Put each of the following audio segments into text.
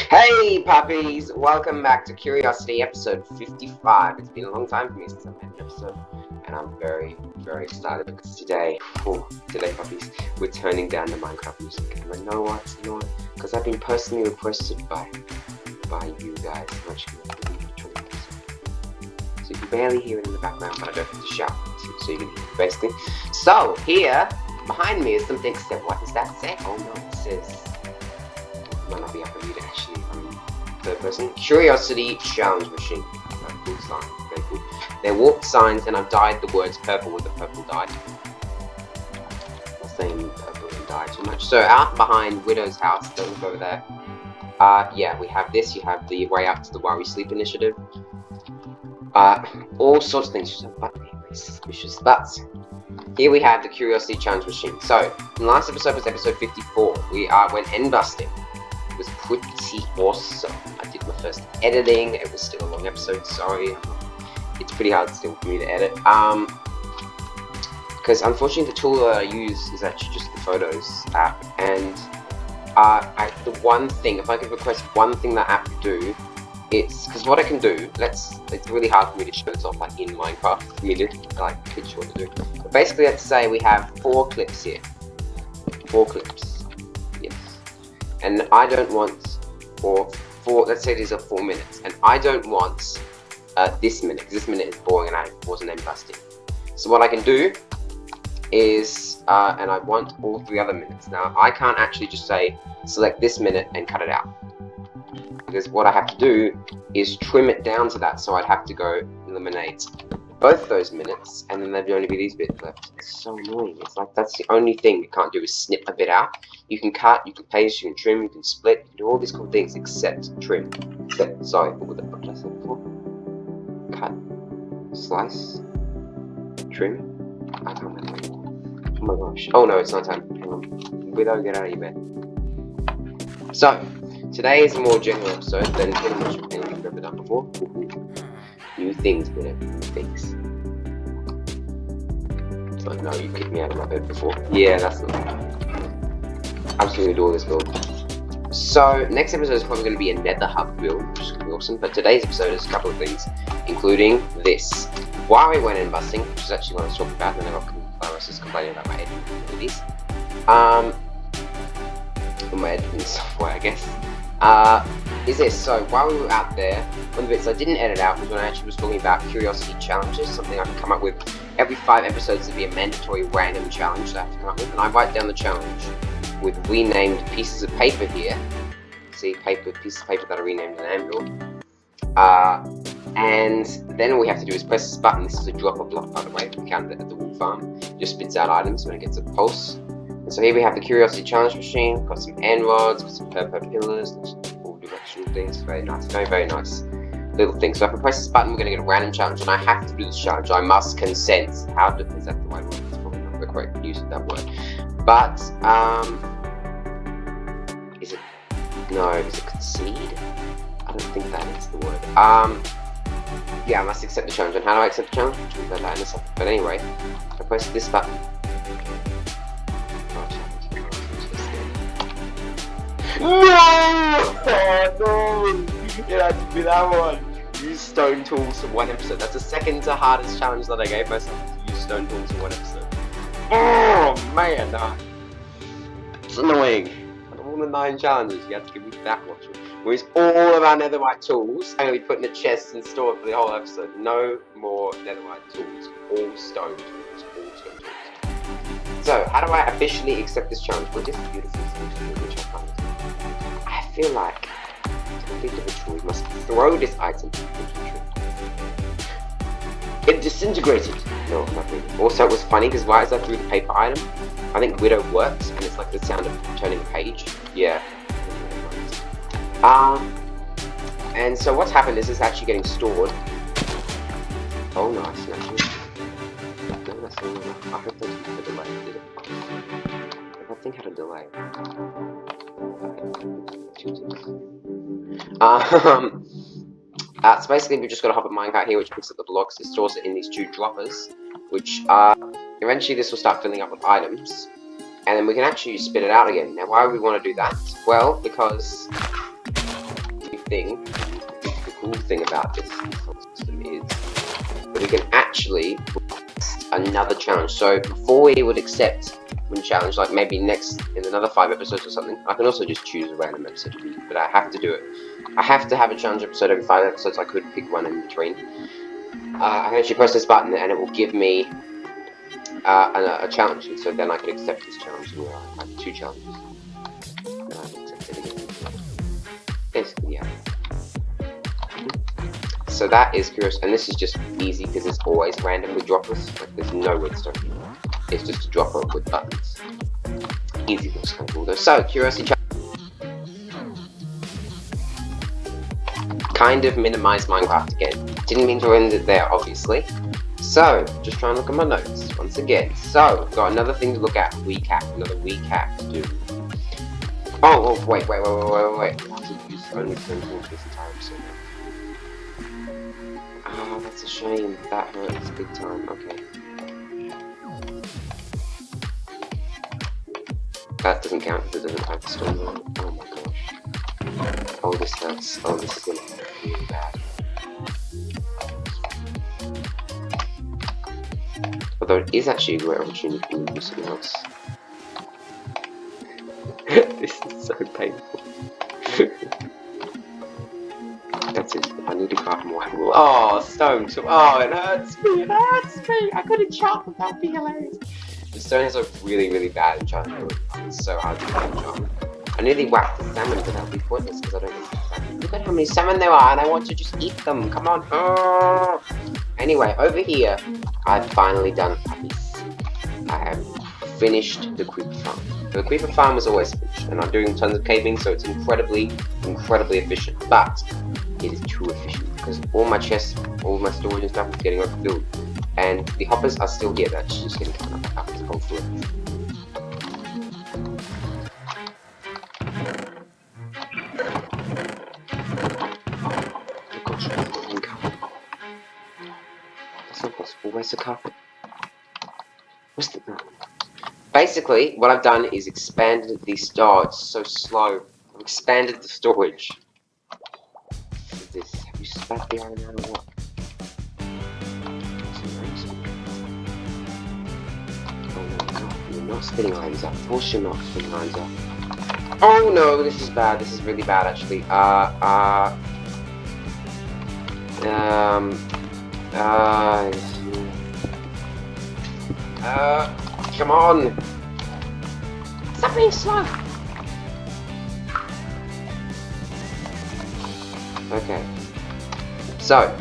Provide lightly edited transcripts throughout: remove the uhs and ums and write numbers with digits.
Hey puppies! Welcome back to Curiosity episode 55. It's been a long time for me since I've made an episode, and I'm very, very excited because today puppies, we're turning down the Minecraft music. And I know what? Because I've been personally requested by you guys. I'm actually going to leave it. So you can barely hear it in the background, but I don't have to shout, so you can hear it basically. So here, behind me is something said. What does that say? Oh no, it says. Might not be able to read it actually. Third person. Curiosity challenge machine. Very cool sign. Very cool. They're warped signs, and I've dyed the words purple with the purple dye. Not saying purple and dye too much. So out behind Widow's house, don't look over there. Yeah, we have this. You have the way out to the While We Sleep initiative. All sorts of things. Just a button here, very suspicious. But here we have the Curiosity challenge machine. So the last episode was episode 54. We went end busting. It was pretty awesome. I did my first editing. It was still a long episode, sorry. It's pretty hard still for me to edit. Because unfortunately the tool that I use is actually just the Photos app. And the one thing, if I could request one thing that app to do, it's, because what I can do, it's really hard for me to show this off like in Minecraft, for me to like pitch what to do. But basically let's say we have 4 clips here. 4 clips. And I don't want, let's say these are 4 minutes, and I don't want this minute, because this minute is boring and I wasn't end busting. So what I can do is, and I want all 3 other minutes. Now, I can't actually just say, select this minute and cut it out. Because what I have to do is trim it down to that, so I'd have to go eliminate both those minutes, and then there'd only be these bits left. It's so annoying. It's like, that's the only thing you can't do is snip a bit out. You can cut, you can paste, you can trim, you can split, you can do all these cool things except trim. Sorry, what did I say before? Cut, slice, trim. I can't remember anymore. Oh my gosh. Oh no, it's not time. Hang on. Widow, get out of your bed. So, today is a more general episode than pretty much anything we've ever done before. New things, Widow. New things. It's like, no, you kicked me out of my bed before. Yeah, that's not good. I'm just going to do all this build. So, next episode is probably going to be a nether hub build, which is going to be awesome. But today's episode is a couple of things, including this. Why we went in busting, which is actually what I was talking about, and then I was just complaining about my editing abilities. My editing software, I guess. Is this. So, while we were out there, one of the bits I didn't edit out was when I actually was talking about curiosity challenges, something I can come up with every 5 episodes to be a mandatory random challenge that I have to come up with. And I write down the challenge with renamed pieces of paper here. See, pieces of paper that I renamed an anvil. And then all we have to do is press this button. This is a dropper block, by the way. We found it at the wood farm. It just spits out items when it gets a pulse. And so here we have the Curiosity Challenge machine. Got some end rods, got some purple pillars, some all directional things. Very nice, very, very nice little thing. So if I press this button, we're going to get a random challenge, and I have to do this challenge. I must consent. Is that the right word? It's probably not the correct use of that word. But, is it concede? I don't think that is the word. Yeah, I must accept the challenge. And how do I accept the challenge? We'll go that in a second. But anyway, if I press this button. No! Oh no! It had to be that one. Use stone tools for 1 episode. That's the second to hardest challenge that I gave myself. To use stone tools for 1 episode. Oh man, it's annoying. Out of all the 9 challenges, you have to give me that much. Whereas all of our netherite tools, I'm going to be put in a chest and stored for the whole episode. No more netherite tools. All stone tools. All stone tools. So, how do I officially accept this challenge? Well, this beautiful thing to do, which I find. I feel like to complete the ritual, we must throw this item into the tree. It disintegrated. No, not really. Also, it was funny because right as I threw the paper item, I think Widow works, and it's like the sound of turning a page. Yeah. And so what's happened is it's actually getting stored. Oh, nice. No, that's not enough. I hope they didn't have a delay. Did it? I think had a delay. So basically we've just got to hop a minecart here which picks up the blocks. It stores it in these 2 droppers, which eventually this will start filling up with items. and then we can actually spit it out again. Now, why would we want to do that? Well, because the cool thing about this system is that we can actually request another challenge. So before we would accept one challenge, like maybe next in another 5 episodes or something, I can also just choose a random episode to do, but I have to do it. I have to have a challenge episode every 5 episodes. I could pick one in between. I can actually press this button and it will give me a challenge, and so then I could accept this challenge, and I have 2 challenges. And I can accept it again. Basically, yeah. So that is curious, and this is just easy because it's always randomly droppers. Like there's no redstone. It's just a dropper with buttons. Easy, looks kind of cool though. So curiosity challenge. Kind of minimize Minecraft again. Didn't mean to end it there, obviously. So, just try and look at my notes once again. So, got another thing to look at. Another weak hack to do. Oh, wait. I have to use only 10 tools this entire episode. Ah, that's a shame. That hurts big time. Okay. That doesn't count because it doesn't have the stone on it. Oh my gosh. Oh, this hurts. Oh, this is gonna hurt really bad. Although it is actually a great opportunity for me to do something else. This is so painful. That's it. I need to craft more. Oh, stone. Oh, it hurts me. I couldn't chop without being hilarious. The stone has a really bad enchantment. It's so hard to get enchantment. I nearly whacked the salmon, but that would be pointless because I don't eat salmon. Look at how many salmon there are, and I want to just eat them. Come on. Oh. Anyway, over here, I've finally done puppies. I have finished the creeper farm. The creeper farm was always finished, and I'm doing tons of caving, so it's incredibly efficient. But it is too efficient because all my chests, all my storage and stuff is getting overfilled, and the hoppers are still here. That's just getting covered up after hopefully. That's not possible. Where's the carpet? Where's the... Basically, what I've done is expanded the store. It's so slow. I've expanded the storage. What is this? Have you spat the iron out or what? Oh no, you're not spinning irons up. Of course you're not spinning irons up. Oh no, this is bad. This is really bad actually. Come on! Stop being slow! Okay. So.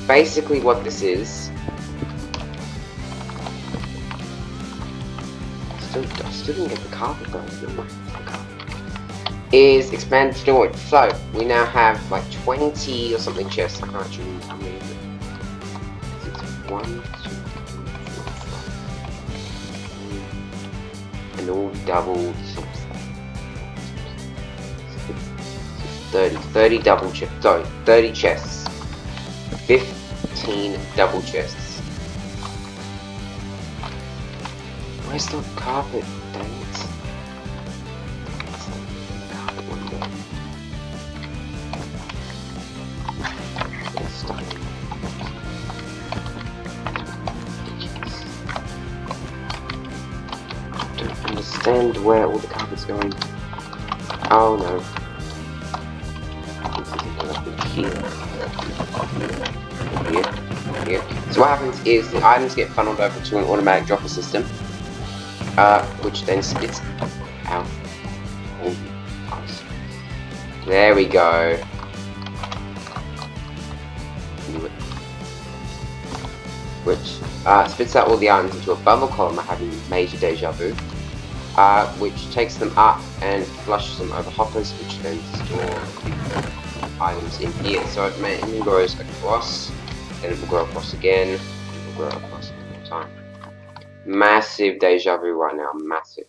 Basically what this is... I still didn't get the carpet going. Is expanded storage. So, we now have like 20 or something chests. I can't actually remember how many. 1, 2, 3, 4, 5. And all doubled. 30 double chests. Sorry, 30 chests. 15 double chests. Where's the carpet? Dang it. Carpet one there. I don't understand where all the carpet's going. Oh no. Here. So what happens is the items get funneled over to an automatic dropper system, which then spits out. Oh, nice. There we go. Which spits out all the items into a bubble column. I have a major deja vu. Which takes them up and flushes them over hoppers, which then store the items in here. So it mainly goes across, then it will go across again, and it will go across one more time. Massive deja vu right now, massive.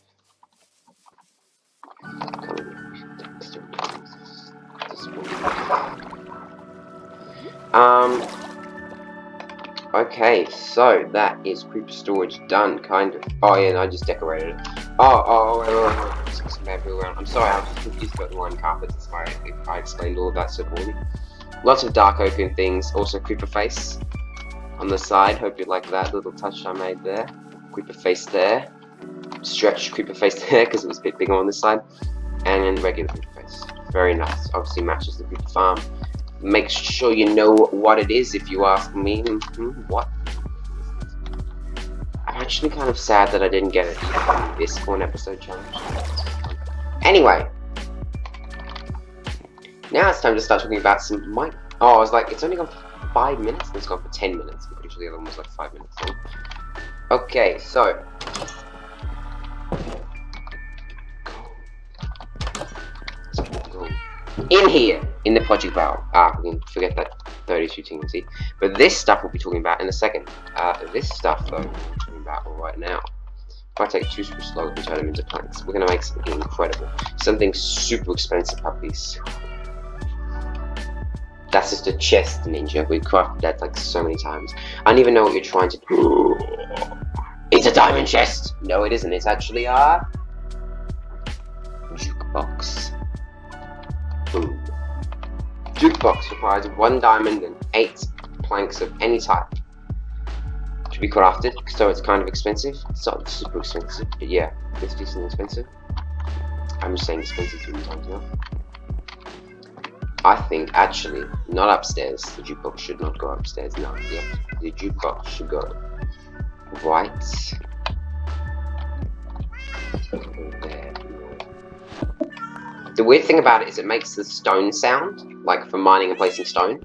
Okay, so that is creeper storage done, kind of. Oh yeah, and I just decorated it. Wait. It's got some bamboo around. I'm sorry, I was just confused about the line carpets. That's why I explained all of that so poorly. Lots of dark oaken things. Also creeper face on the side. Hope you like that little touch I made there. Creeper face there. Stretched creeper face there because it was a bit bigger on this side. And then regular creeper face. Very nice. Obviously matches the creeper farm. Make sure you know what it is if you ask me. What? I'm actually kind of sad that I didn't get it in this corn episode challenge. Anyway, now it's time to start talking about some mic. Oh, I was like, it's only gone for 5 minutes, and it's gone for 10 minutes. I'm pretty sure the other one was like 5 minutes long. Okay, so. In here, in the project barrel. We can forget that 32 TNT. But this stuff we'll be talking about in a second. This stuff, though, we're talking about right now. If I take 2 super slugs and turn them into planks, we're going to make something incredible. Something super expensive, puppies. That's just a chest, Ninja. We've crafted that like so many times. I don't even know what you're trying to do. It's a diamond chest! No, it isn't. It's actually a jukebox. Boom. Jukebox requires 1 diamond and 8 planks of any type to be crafted, so it's kind of expensive. It's not super expensive, but yeah, it's decently expensive. I'm just saying expensive 2 times now. I think actually, not upstairs. The jukebox should not go upstairs. No, yeah, the jukebox should go right there. The weird thing about it is it makes the stone sound, like for mining and placing stone.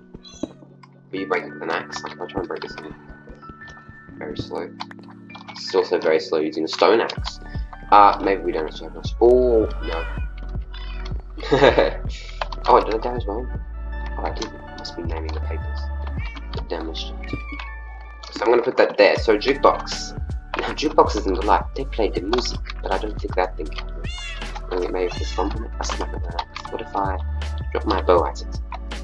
But you break it with an axe. Like if I try and break this thing, very slow. It's also very slow using a stone axe. Maybe we don't actually have much. Oh no. Oh, did I damage mine? Oh, I didn't. Must be naming the papers. It damaged it. So I'm gonna put that there. So jukebox. Now jukeboxes in the life, they play the music, but I don't think that thing can. Maybe if this one, I smack it with an axe. What if I drop my bow at it?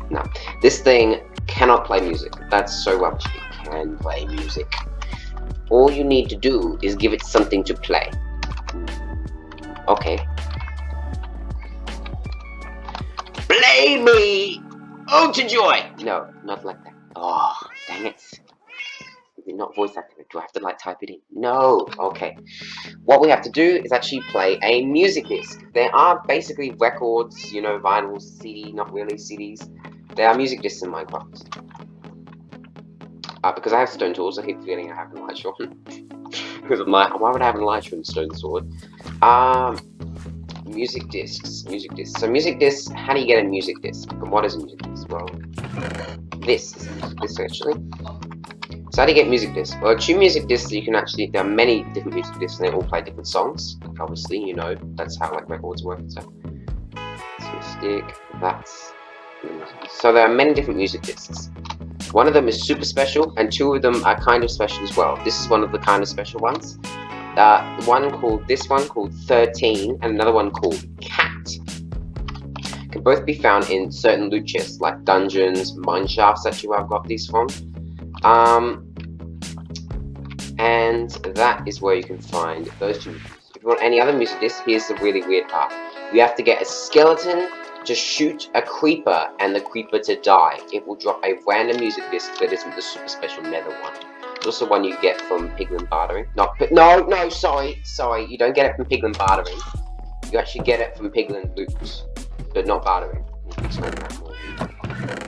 No. This thing cannot play music. That's so rubbish. It can play music. All you need to do is give it something to play. Okay. Play me! Oh, to joy! No, not like that. Oh, dang it. Did not voice activate. Do I have to like type it in? No. Okay. What we have to do is actually play a music disc. There are basically records, you know, vinyls, CD, not really CDs. There are music discs in Minecraft. Because I have stone tools, I keep forgetting I have an elytra on. Because I'm like, why would I have an elytra and stone sword? Music discs. So music discs, how do you get a music disc? And what is a music disc? Well, this is a music disc actually. So how do you get music discs? Well, 2 music discs, you can actually, there are many different music discs and they all play different songs. Obviously, you know, that's how like records work. So stick, that's. So there are many different music discs. One of them is super special and 2 of them are kind of special as well. This is one of the kind of special ones. This one called 13 and another one called Cat. Can both be found in certain loot chests like dungeons, mine shafts actually where I've got these from. And that is where you can find those 2 music discs. If you want any other music discs, here's the really weird part. You have to get a skeleton to shoot a creeper and the creeper to die. It will drop a random music disc that isn't the super special nether one. It's also one you get from Piglin Bartering. Sorry, you don't get it from Piglin Bartering. You actually get it from Piglin Loot, but not bartering. I'll explain that more.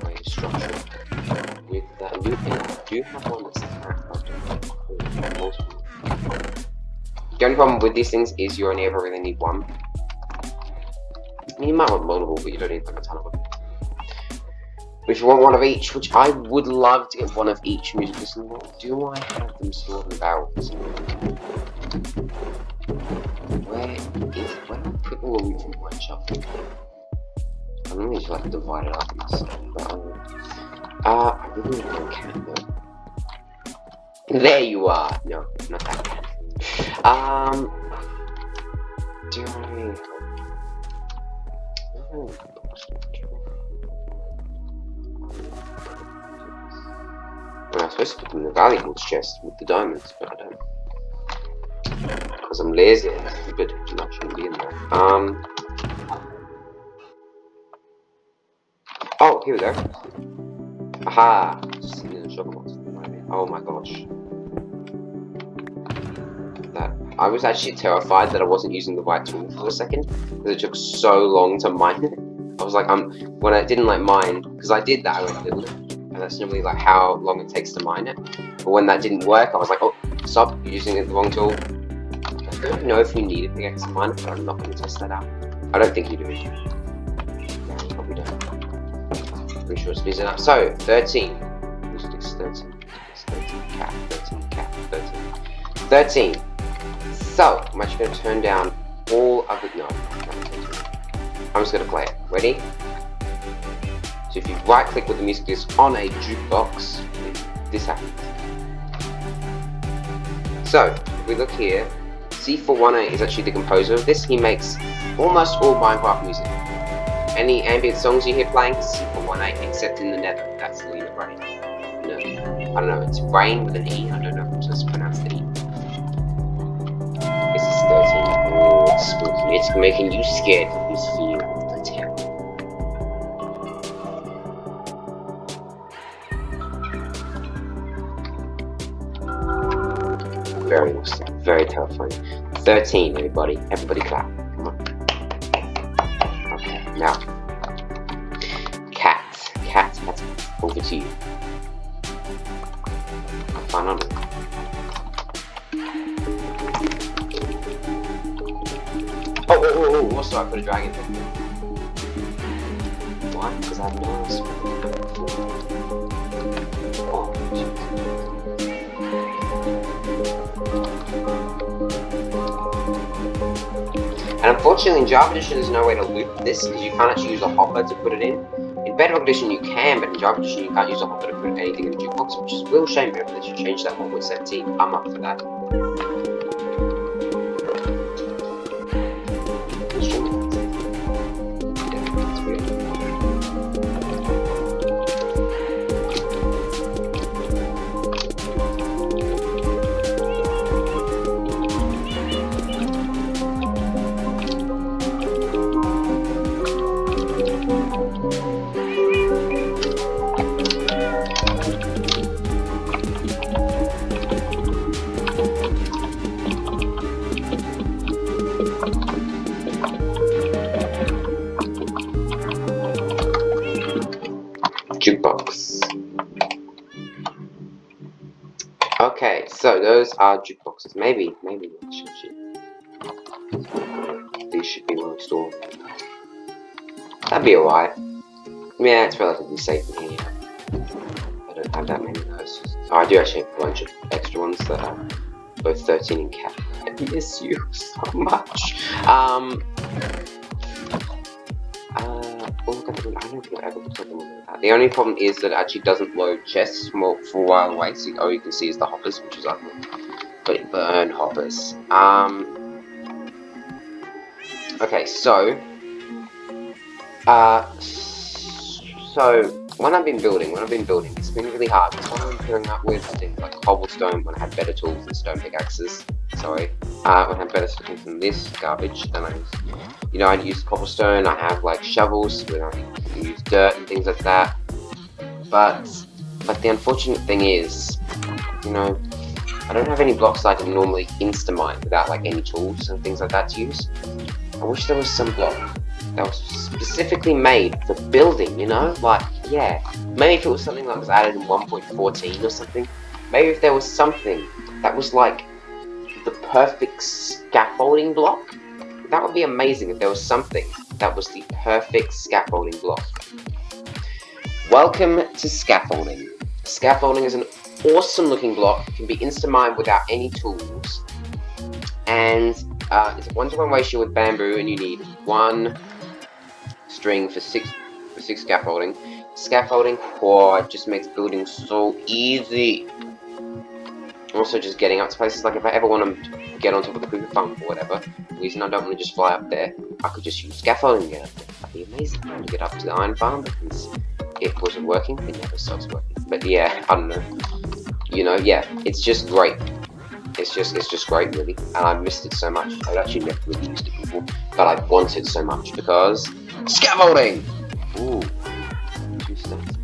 Way to structure with that loot. I do have one that's the only problem with these things is you only ever really need one. I mean, you might want multiple, but you don't need like a ton of them. But if you want one of each, which I would love to get one of each music disc, do I have them stored in the barrels? Where do I put all the loot from one shop? I don't really just like divide it up and stuff, but I really want a cat though. There you are! No, not that cat. Do I... Oh. Well, I was supposed to put them in the valuables chest with the diamonds, but I don't. Because I'm lazy and stupid, and that shouldn't be in there. Oh, here we go. Aha! Just sitting in the sugar box. Oh my gosh. I was actually terrified that I wasn't using the right tool for a second, because it took so long to mine it. I was like, when I didn't like mine, because I did that, I went build it, and that's normally like how long it takes to mine it. But when that didn't work, I was like, oh, stop, you're using the wrong tool. I don't know if you need a pickaxe to mine it, but I'm not going to test that out. I don't think you do. No, you probably don't. Pretty sure it's busy enough. So, 13. Who's this? 13. 13 cat, 13 cat, 13. 13. So, I'm actually going to turn down all of it. No, I'm just going to play it. Ready? So if you right click with the music disc on a jukebox, this happens. So, if we look here, C418 is actually the composer of this. He makes almost all Minecraft music. Any ambient songs you hear playing, C418, except in the Nether. That's Lena Brain. No, I don't know, it's Brain with an E. I don't know if I'm supposed to pronounce the E. This is 13. Oh, it's spooky. It's making you scared. It's fear of the terror. Very interesting. Very terrifying. 13, everybody. Everybody clap. Come on. Okay, now. Cat. Over to you. Have fun on it. Oh, also I put a dragon there. Why? Because I have no else. Oh, and unfortunately in Java Edition there's no way to loop this, because you can't actually use a hopper to put it in. In Bedrock Edition you can, but in Java Edition you can't use a hopper to put anything in the jukebox, which is a real shame. Maybe they should change that 1.17. I'm up for that. Jukebox. Okay, so those are jukeboxes. Maybe these should be one store. That'd be alright. Yeah, it's relatively safe in here. I don't have that many of those. Oh, I do actually have a bunch of extra ones that are both 13 and cat. I miss you so much. The only problem is that it actually doesn't load chests for a while away, so all you can see is the hoppers, which is ugly. But burn hoppers. Okay, so when I've been building, it's been really hard. Because when I've been pairing up with things like cobblestone, when I had better tools than stone pickaxes. Sorry, when I had better tools than this garbage, then I use cobblestone. I have like shovels where I can use dirt and things like that. But the unfortunate thing is, I don't have any blocks that I can normally insta-mine without like any tools and things like that to use. I wish there was some block that was specifically made for building, like, yeah, maybe if it was something that was added in 1.14 or something, maybe if there was something that was like the perfect scaffolding block, that would be amazing. If there was something that was the perfect scaffolding block. Welcome to scaffolding. Scaffolding is an awesome looking block. It can be insta-mined without any tools, and it's a 1-to-1 ratio with bamboo, and you need 1 string for 6 scaffolding. Scaffolding, it just makes building so easy. Also, just getting up to places, like if I ever want to get on top of the creeper farm or whatever, the reason I don't want to just fly up there, I could just use scaffolding to get up there. That'd be amazing. To get up to the iron farm, because it wasn't working, it never stops working. But yeah, I don't know. You know, yeah, it's just great. It's just great, really, and I missed it so much. I've actually never really used it before, but I want it so much because scaffolding. Ooh, 2 steps.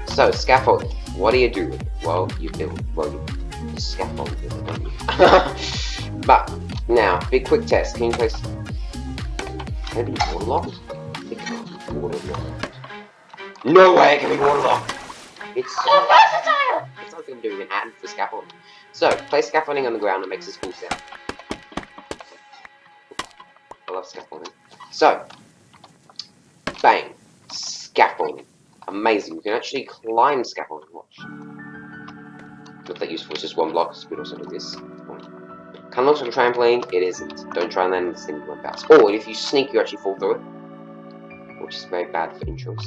So scaffolding, what do you do with it? Well, you build. Well, you scaffold with it, don't you? But now, big quick test. Can you place? Can it be waterlogged? It can't be waterlogged. No way it can be waterlogged. It's so versatile! It's something I'm doing an ad for scaffolding. So, place scaffolding on the ground and makes this cool sound. I love scaffolding. So, bang. Scaffolding. Amazing. You can actually climb scaffolding. Watch. Not that useful, it's just 1 block. So we could also do this. Kind of looks like a trampoline. It isn't. Don't try and land this thing in 1 bounce. Or if you sneak, you actually fall through it. Which is very bad for intros.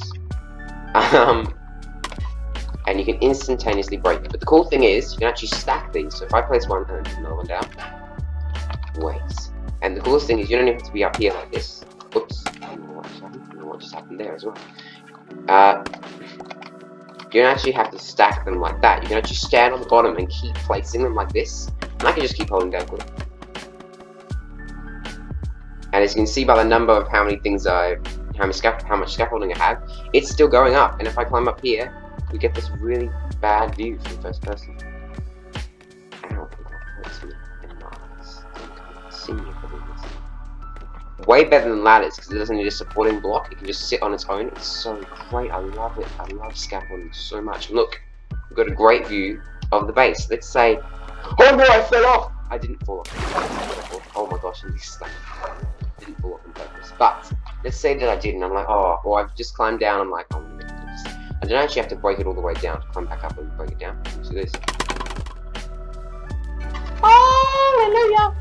And you can instantaneously break it. But the cool thing is, you can actually stack these. So if I place one and another one down, wait. And the coolest thing is, you don't even have to be up here like this. Oops. I don't know what just happened there as well. You don't actually have to stack them like that. You can actually stand on the bottom and keep placing them like this. And I can just keep holding down quick. And as you can see by the number of how much scaffolding I have, it's still going up. And if I climb up here, we get this really bad view from first person. Ow, that hurts me in my eyes. I can't see it. Way better than ladders because it doesn't need a supporting block. It can just sit on its own. It's so great. I love it. I love scaffolding so much. And look, we've got a great view of the base. Let's say, oh boy, I fell off. I didn't fall off. Oh my gosh, I'm stuck. I didn't fall off on purpose. But let's say that I did, and I'm like, oh, or I've just climbed down. I'm like, oh. I don't actually have to break it all the way down to climb back up and break it down. So this. Hallelujah!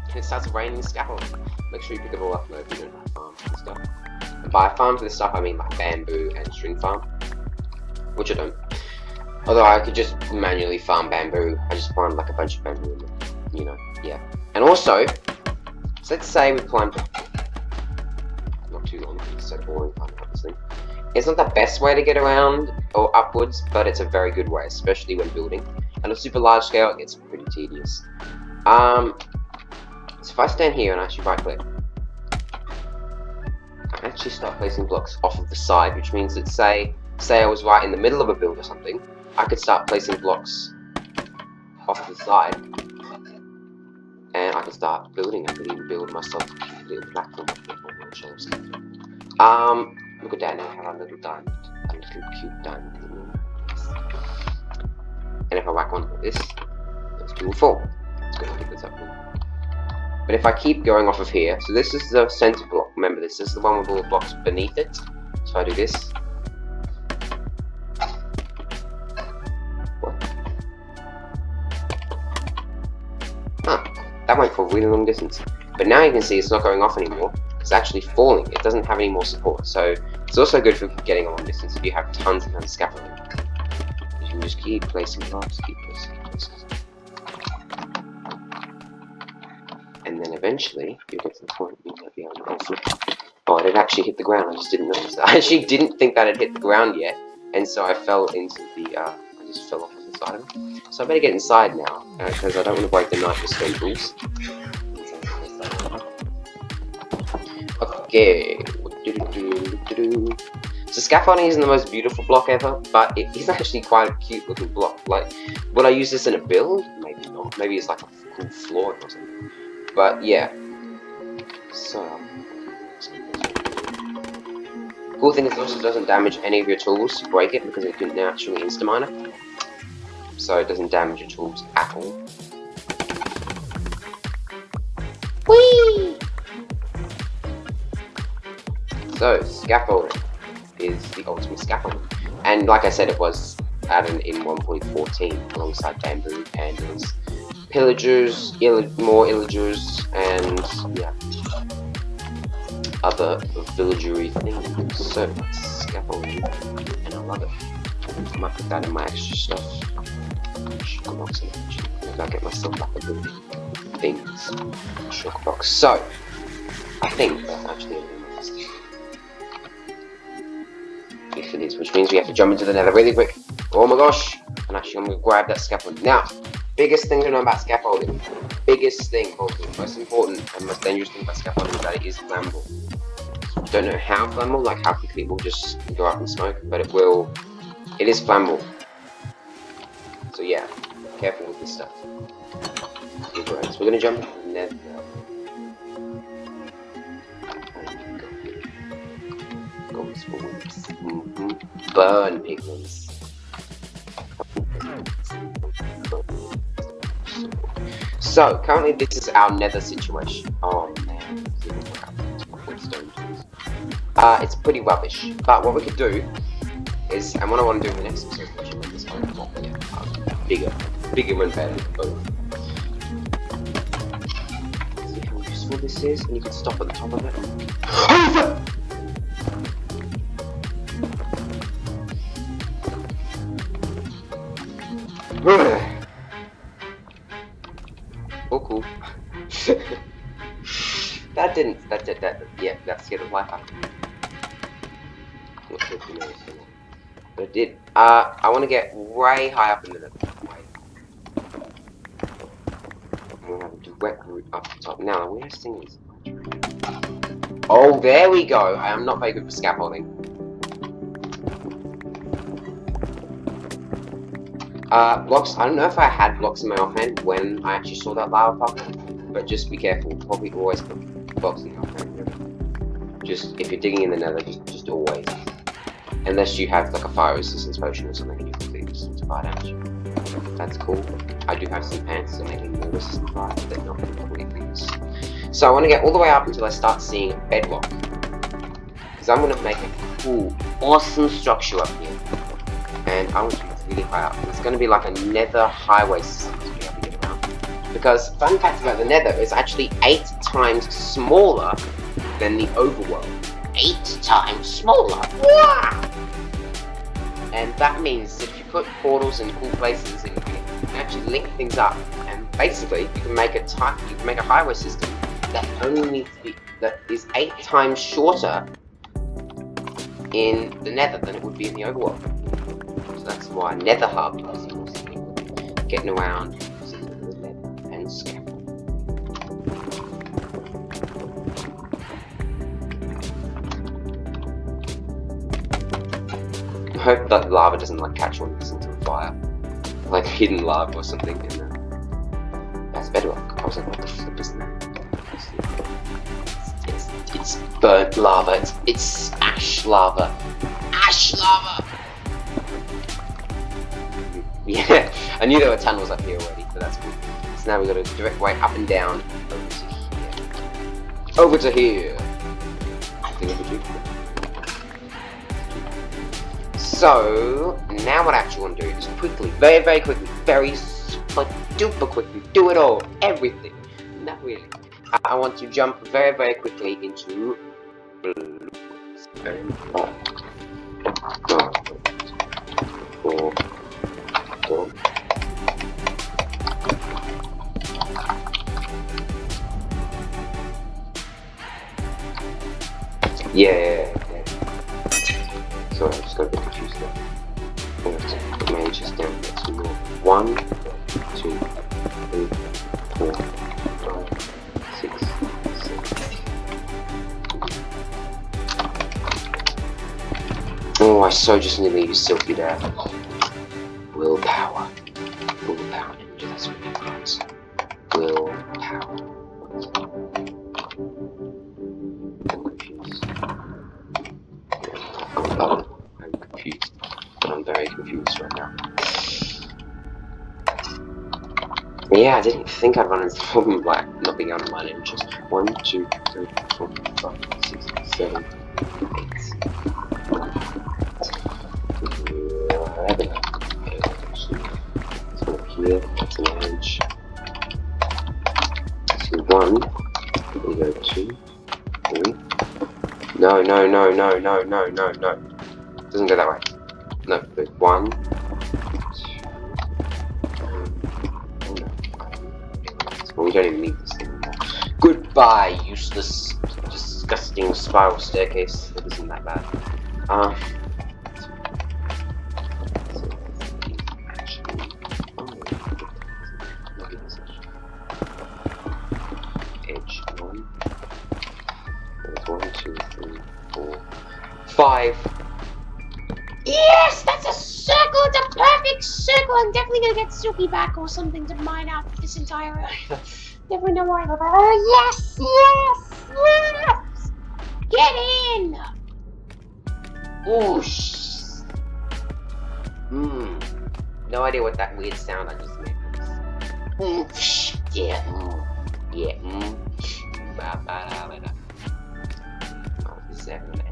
And it starts raining scaffolding. Make sure you pick it all up though if you don't have farms and stuff. And by farm for this stuff I mean like bamboo and string farm. Which I don't. Although I could just manually farm bamboo. I just farm like a bunch of bamboo in it. You know, yeah. And also, so let's say we climbed up. Not too long, it's so boring climbing up this thing. It's not the best way to get around or upwards, but it's a very good way, especially when building. On a super large scale, it gets pretty tedious. So if I stand here and I actually right click, I actually start placing blocks off of the side, which means that say I was right in the middle of a build or something, I could start placing blocks off the side, and I could start building. I could even build myself a little platform. Look at that, now I have a little diamond. A little cute diamond. And if I whack one like this, that's 2 and 4. Let's go and pick this up now. But if I keep going off of here, so this is the center block. Remember, this is the one with all the blocks beneath it. So I do this. What? Ah, that went for a really long distance. But now you can see it's not going off anymore. It's actually falling. It doesn't have any more support. So it's also good for getting a long distance if you have tons and tons of scaffolding. You can just keep placing blocks, keep placing. And then eventually you get to the point where you might be able to flip. Oh, it had actually hit the ground. I just didn't notice that. I actually didn't think that it hit the ground yet, and so I fell into the. I just fell off the side of it. So I better get inside now because I don't want to break the night with rules. Okay. So scaffolding isn't the most beautiful block ever, but it is actually quite a cute looking block. Like, would I use this in a build? Maybe not. Maybe it's like a cool flooring or something. But yeah. So cool thing is it also doesn't damage any of your tools to break it because it can naturally insta-mine it. So it doesn't damage your tools at all. Whee! So, scaffolding is the ultimate scaffolding. And like I said, it was added in 1.14 alongside bamboo, and it was pillagers, more illagers, and yeah, other villagery things. So, scaffolding, and I love it. I might put that in my extra stuff. If I get myself like a building things. Shockbox. So, I think that's actually everything. For this, which means we have to jump into the nether really quick. Oh my gosh! And actually, I'm gonna grab that scaffolding. Now, biggest thing to know about scaffolding. Biggest thing, probably most important and most dangerous thing about scaffolding is that it is flammable. I don't know how flammable, like how quickly it will just go up in smoke, but it will. It is flammable. So yeah, careful with this stuff. Okay, so we're gonna jump into the nether. Goes forwards. Burn pigments. So currently this is our nether situation. Oh man, it's pretty rubbish. But what we could do is, and what I want to do in the next episode, is actually make this one bigger and better. See how useful this is, and you can stop at the top of it. Oh, cool. That scared the life out of me. Not sure if you noticed or not. But it did. I want to get way high up in the nether. I'm going to have a direct route up the top. Now, where's things? Oh, there we go. I am not very good for scaffolding. Blocks, I don't know if I had blocks in my offhand when I actually saw that lava puddle, but just be careful, probably always put blocks in your offhand. Just, if you're digging in the nether, just always. Unless you have like a fire resistance potion or something and you completely resistant to fire damage. That's cool. I do have some pants that make me more resistant to fire, but they're not completely useless. So I want to get all the way up until I start seeing bedrock. Because I'm going to make a cool, awesome structure up here. And I want to really high up. It's going to be like a nether highway system to be able to get around. Because fun fact about the nether is actually 8 times smaller than the overworld. 8 times smaller! Wow! And that means that if you put portals in cool places and you can actually link things up, and basically you can make a highway system that only needs to be, that is 8 times shorter in the nether than it would be in the overworld. That's why nether hub is getting around using the nether and scaffold. I hope that lava doesn't like catch on this into a fire. Like hidden lava or something in there. That's bedrock. I was like, what the flip is that? It's burnt lava. It's ash lava. Ash lava! Yeah, I knew there were tunnels up here already, but that's cool. So now we've got a direct way up and down over to here. Over to here! I think it would do. So, now what I actually want to do is quickly, very, very quickly, very like duper quickly, do it all, everything. Not really. I want to jump very, very quickly into blue. Yeah. Sorry, I just got a bit confused there. I'm going to put my inches down a bit some more. 1, 2, 3, 4, 5, 6, 7. Oh, I so just nearly used Silky there. Willpower. Willpower ninja, that's what it means. Willpower. I'm confused. I'm very confused right now. Yeah, I didn't think I'd run into the problem of like not being able to mine inches. 1, 2, 3, 4, 5, 6, 7, 8, 9, 10, 11. So here, that's an edge. So 1, we go 2, 3. No. Doesn't go that way. No, there's 1, 2. Well, we don't even need this thing anymore. Goodbye, useless, disgusting spiral staircase. That isn't that bad. 3, 4, 5. Yes, that's a circle. It's a perfect circle. I'm definitely gonna get Suki back or something to mine out this entire area. Never know why. Oh, yes, yes, yes. Get in. Whoosh. No idea what that weird sound I just made was. Yeah. Yeah. Oh, 7.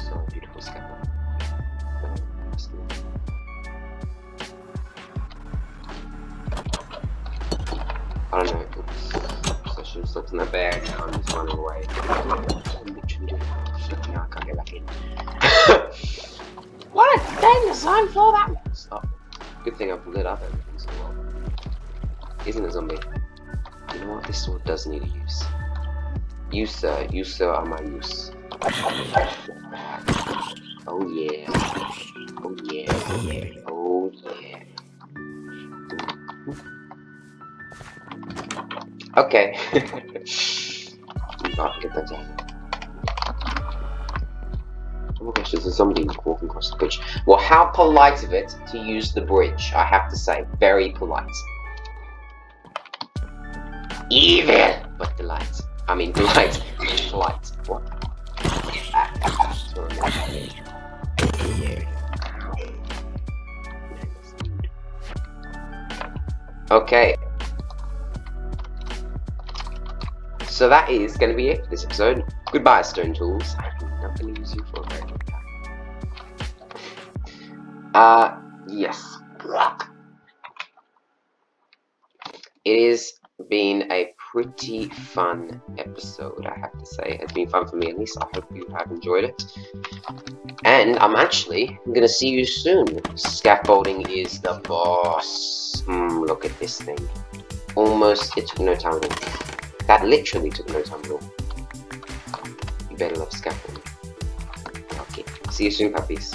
So beautiful scaffold. I don't know. Oops. I should have slept in that bag. Now I'm just running away. I'm literally doing it. Now I can't get back in. What a thing the sun for that was. Oh, good thing I've lit up everything so well. Isn't a zombie? You know what? This sword does need a use. You, sir. You, sir, are my use. Oh, yeah. Oh, yeah. Oh, yeah. Okay. Not get that down. Oh my gosh, there's a zombie walking across the bridge. Well, how polite of it to use the bridge, I have to say. Very polite. Evil! But delight. I mean, delight. Polite. What? Okay. So that is going to be it for this episode. Goodbye, Stone Tools. I'm not going to use you for a very long time. Yes. It has been a pretty fun episode, I have to say. It's been fun for me, at least. I hope you have enjoyed it. And I'm going to see you soon. Scaffolding is the boss. Look at this thing. Almost, it took no time at all. That literally took no time at all. You better love scaffolding. Okay, see you soon, puppies.